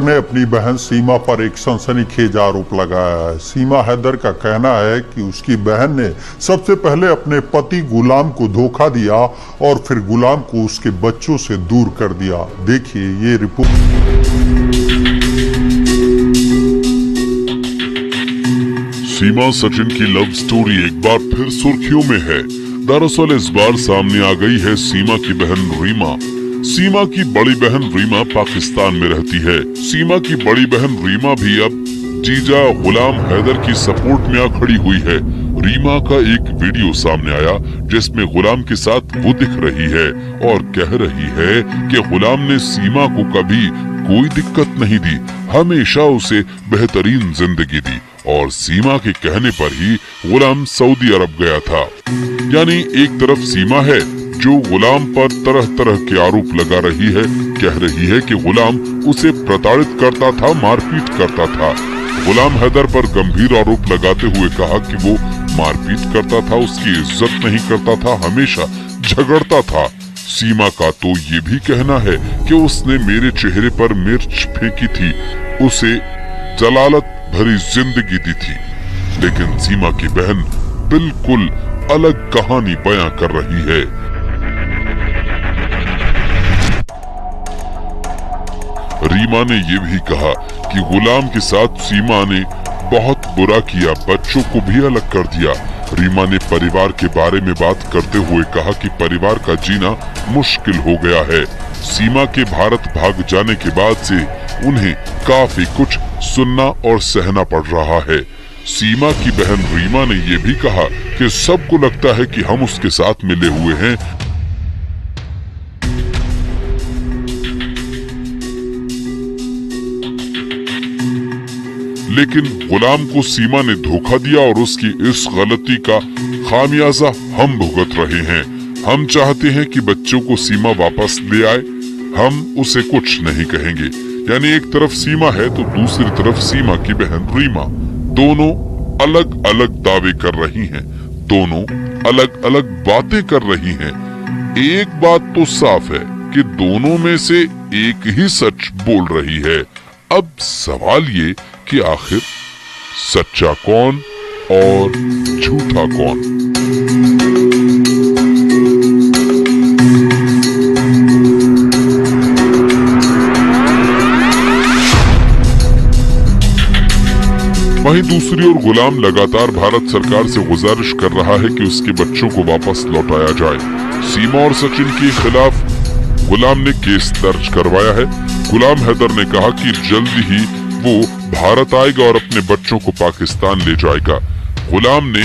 ने अपनी बहन सीमा पर एक सनसनीखेज आरोप लगाया है। सीमा हैदर का कहना है कि उसकी बहन ने सबसे पहले अपने पति गुलाम को धोखा दिया और फिर गुलाम को उसके बच्चों से दूर कर दिया। देखिए ये रिपोर्ट। सीमा सचिन की लव स्टोरी एक बार फिर सुर्खियों में है। दरअसल इस बार सामने आ गई है सीमा की बहन रीमा। सीमा की बड़ी बहन रीमा पाकिस्तान में रहती है। सीमा की बड़ी बहन रीमा भी अब जीजा गुलाम हैदर की सपोर्ट में आ खड़ी हुई है। रीमा का एक वीडियो सामने आया जिसमें गुलाम के साथ वो दिख रही है और कह रही है कि गुलाम ने सीमा को कभी कोई दिक्कत नहीं दी, हमेशा उसे बेहतरीन जिंदगी दी और सीमा के कहने पर ही गुलाम सऊदी अरब गया था। यानी एक तरफ सीमा है जो गुलाम पर तरह तरह के आरोप लगा रही है, कह रही है कि गुलाम उसे प्रताड़ित करता था, मारपीट करता था। गुलाम हैदर पर गंभीर आरोप लगाते हुए कहा कि वो मारपीट करता था, उसकी इज्जत नहीं करता था, हमेशा झगड़ता था। सीमा का तो ये भी कहना है कि उसने मेरे चेहरे पर मिर्च फेंकी थी, उसे जलालत भरी जिंदगी दी थी। लेकिन सीमा की बहन बिल्कुल अलग कहानी बयां कर रही है। रीमा ने ये भी कहा कि गुलाम के साथ सीमा ने बहुत बुरा किया, बच्चों को भी अलग कर दिया। रीमा ने परिवार के बारे में बात करते हुए कहा कि परिवार का जीना मुश्किल हो गया है। सीमा के भारत भाग जाने के बाद से उन्हें काफी कुछ सुनना और सहना पड़ रहा है। सीमा की बहन रीमा ने ये भी कहा कि सबको लगता है कि हम उसके साथ मिले हुए हैं, लेकिन गुलाम को सीमा ने धोखा दिया और उसकी इस गलती का खामियाजा हम भुगत रहे हैं। हम चाहते हैं कि बच्चों को सीमा वापस ले आए, हम उसे कुछ नहीं कहेंगे। यानी एक तरफ सीमा है तो दूसरी तरफ सीमा की बहन रीमा, दोनों अलग अलग दावे कर रही हैं, दोनों अलग अलग बातें कर रही हैं। एक बात तो साफ है कि दोनों में से एक ही सच बोल रही है। अब सवाल ये कि आखिर सच्चा कौन और झूठा कौन? वहीं दूसरी ओर गुलाम लगातार भारत सरकार से गुजारिश कर रहा है कि उसके बच्चों को वापस लौटाया जाए। सीमा और सचिन के खिलाफ गुलाम ने केस दर्ज करवाया है। गुलाम हैदर ने कहा कि जल्द ही वो भारत आएगा और अपने बच्चों को पाकिस्तान ले जाएगा। गुलाम ने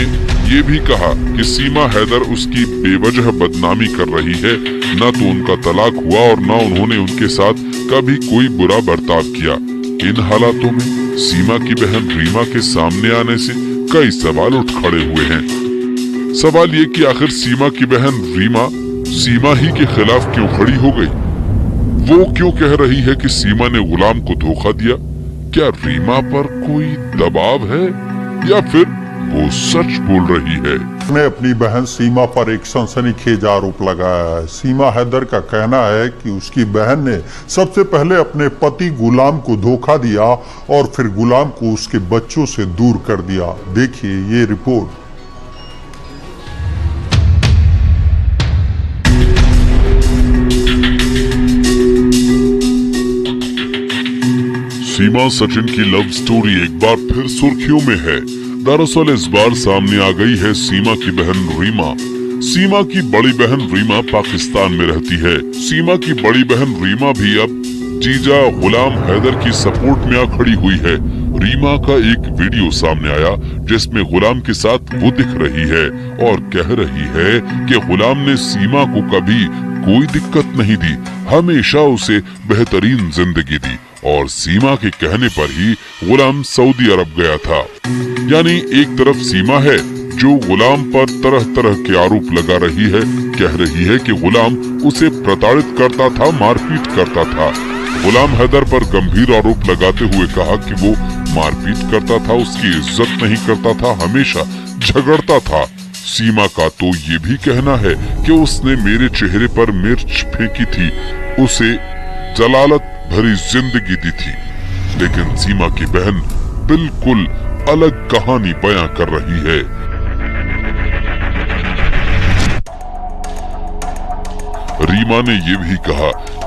ये भी कहा कि सीमा हैदर उसकी बेवजह बदनामी कर रही है, न तो उनका तलाक हुआ और न उन्होंने उनके साथ कभी कोई बुरा बर्ताव किया। इन हालातों में सीमा की बहन रीमा के सामने आने से कई सवाल उठ खड़े हुए हैं। सवाल ये कि आखिर सीमा की बहन रीमा सीमा ही के खिलाफ क्यों खड़ी हो गई? वो क्यों कह रही है कि सीमा ने गुलाम को धोखा दिया? क्या रीमा पर कोई दबाव है या फिर वो सच बोल रही है? ने अपनी बहन सीमा पर एक सनसनीखेज आरोप लगाया है। सीमा हैदर का कहना है कि उसकी बहन ने सबसे पहले अपने पति गुलाम को धोखा दिया और फिर गुलाम को उसके बच्चों से दूर कर दिया। देखिए ये रिपोर्ट। सीमा सचिन की लव स्टोरी एक बार फिर सुर्खियों में है। दरअसल इस बार सामने आ गई है सीमा की बहन रीमा। सीमा की बड़ी बहन रीमा पाकिस्तान में रहती है। सीमा की बड़ी बहन रीमा भी अब जीजा गुलाम हैदर की सपोर्ट में आ खड़ी हुई है। रीमा का एक वीडियो सामने आया जिसमें गुलाम के साथ वो दिख रही है और कह रही है कि गुलाम ने सीमा को कभी कोई दिक्कत नहीं दी, हमेशा उसे बेहतरीन जिंदगी दी और सीमा के कहने पर ही गुलाम सऊदी अरब गया था। यानी एक तरफ सीमा है जो गुलाम पर तरह तरह के आरोप लगा रही है, कह रही है कि गुलाम उसे प्रताड़ित करता था, मारपीट करता था। गुलाम हैदर पर गंभीर आरोप लगाते हुए कहा कि वो मारपीट करता था, उसकी इज्जत नहीं करता था, हमेशा झगड़ता था। सीमा का तो ये भी कहना है कि उसने मेरे चेहरे पर मिर्च फेंकी थी, उसे जलालत भरी जिंदगी दी थी। लेकिन सीमा की बहन बिल्कुल अलग कहानी बयां कर रही है। रीमा ने ये भी कहा